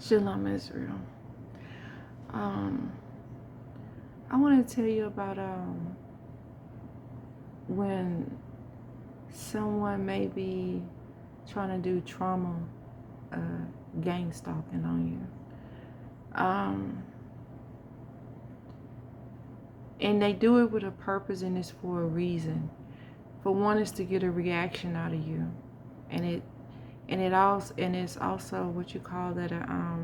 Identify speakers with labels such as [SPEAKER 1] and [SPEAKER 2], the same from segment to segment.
[SPEAKER 1] Shalom Israel. Um, I want to tell you about when someone may be trying to do trauma, uh, gang stalking on you. And they do it with a purpose, and it's for a reason. For one is to get a reaction out of you, and it's also what you call that a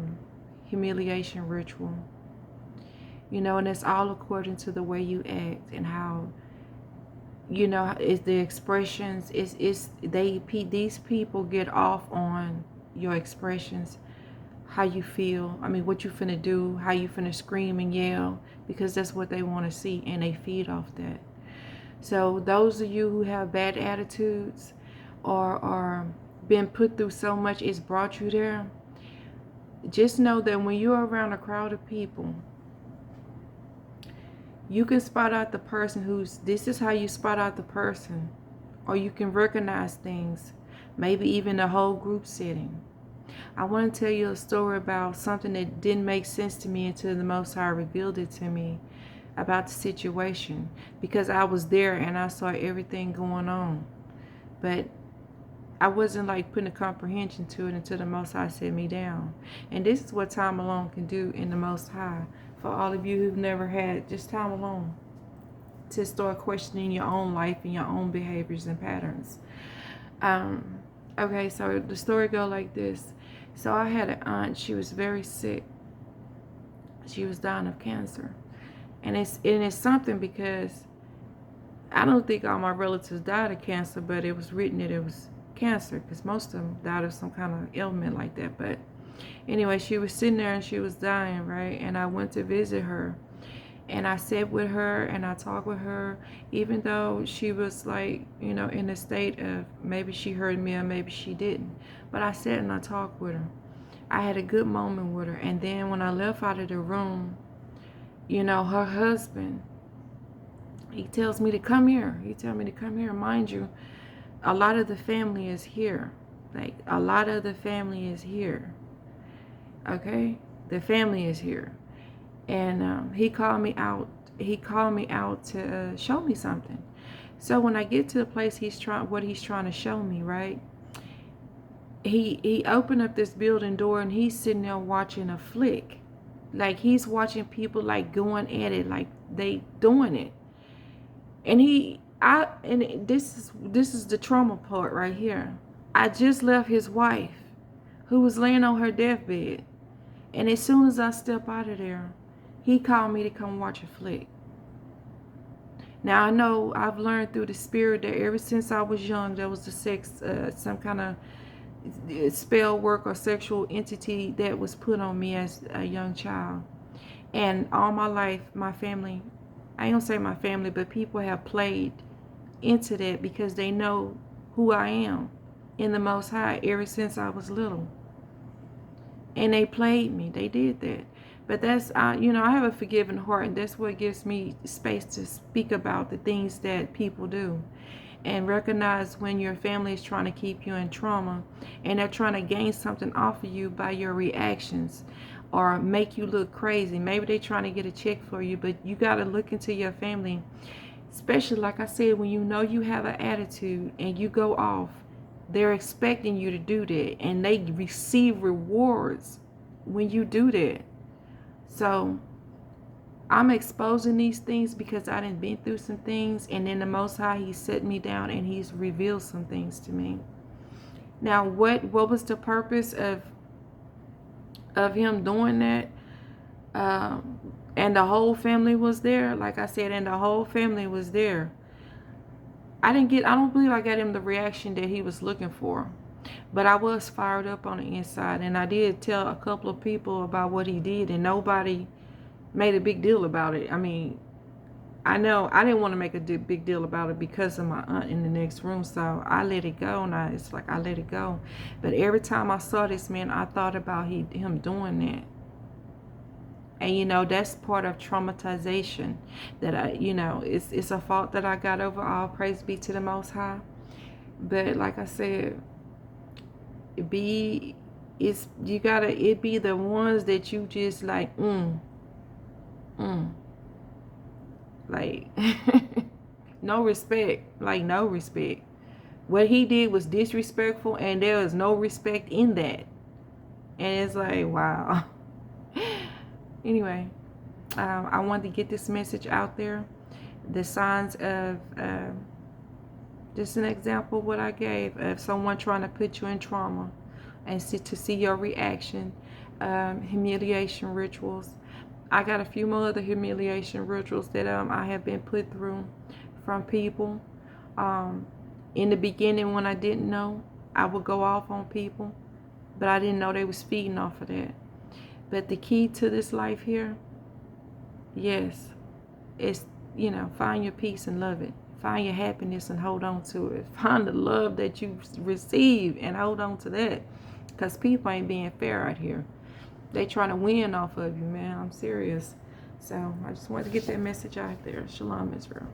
[SPEAKER 1] humiliation ritual. You know, and it's all according to the way you act and how, you know, is the expressions is they these people get off on your expressions, how you feel. I mean, what you finna do, how you finna scream and yell, because that's what they want to see, and they feed off that. So those of you who have bad attitudes or been put through so much, it's brought you there. Just know that when you're around a crowd of people, you can spot out the person this is how you spot out the person, or you can recognize things, maybe even a whole group setting. I want to tell you a story about something that didn't make sense to me until the Most High revealed it to me about the situation, because I was there and I saw everything going on, but I wasn't like putting a comprehension to it until the Most High set me down. And this is what time alone can do in the Most High. For all of you who've never had just time alone, to start questioning your own life and your own behaviors and patterns. Okay, so the story go like this. So I had an aunt. She was very sick. She was dying of cancer, and it's something because I don't think all my relatives died of cancer, but it was written that it was cancer because most of them died of some kind of ailment like that. But anyway, she was sitting there and she was dying, right? And I went to visit her. And I sat with her and I talked with her, even though she was like, you know, in a state of maybe she heard me or maybe she didn't. But I sat and I talked with her. I had a good moment with her. And then when I left out of the room, you know, her husband, he tells me to come here. He tells me to come here. Mind you, a lot of the family is here. Like, a lot of the family is here. Okay? The family is here. And he called me out. He called me out to show me something. So when I get to the place he's trying to show me, right? He opened up this building door and he's sitting there watching a flick, like he's watching people like going at it, like they doing it. And this is the trauma part right here. I just left his wife, who was laying on her deathbed, and as soon as I step out of there, he called me to come watch a flick. Now I know I've learned through the spirit that ever since I was young, there was some kind of spell work or sexual entity that was put on me as a young child. And all my life, my family, I don't say my family, but people have played into that because they know who I am in the Most High ever since I was little. And they played me. They did that. But that's, you know, I have a forgiving heart, and that's what gives me space to speak about the things that people do. And recognize when your family is trying to keep you in trauma and they're trying to gain something off of you by your reactions or make you look crazy. Maybe they're trying to get a check for you, but you got to look into your family. Especially, like I said, when you know you have an attitude and you go off, they're expecting you to do that, and they receive rewards when you do that. So I'm exposing these things because I done been through some things, and then the Most High, he set me down and he's revealed some things to me. Now, what was the purpose of him doing that? And the whole family was there, like I said, and the whole family was there. I don't believe I got him the reaction that he was looking for. But I was fired up on the inside, and I did tell a couple of people about what he did, and nobody made a big deal about it. I mean, I know I didn't want to make a big deal about it because of my aunt in the next room, so I let it go, and it's like I let it go. But every time I saw this man, I thought about him doing that. And you know, that's part of traumatization that it's a fault that I got over. All praise be to the Most High. But like I said, be it be the ones that you just like, like, no respect, like no respect. What he did was disrespectful, and there is no respect in that. And it's like, wow. Anyway, I wanted to get this message out there. The signs of, just an example of what I gave of someone trying to put you in trauma, and to see your reaction. Humiliation rituals. I got a few more other humiliation rituals that I have been put through from people. In the beginning, when I didn't know, I would go off on people, but I didn't know they was feeding off of that. But the key to this life here, yes, is, find your peace and love it. Find your happiness and hold on to it. Find the love that you receive and hold on to that. Because people ain't being fair out here. They trying to win off of you, man. I'm serious. So I just wanted to get that message out there. Shalom, Israel.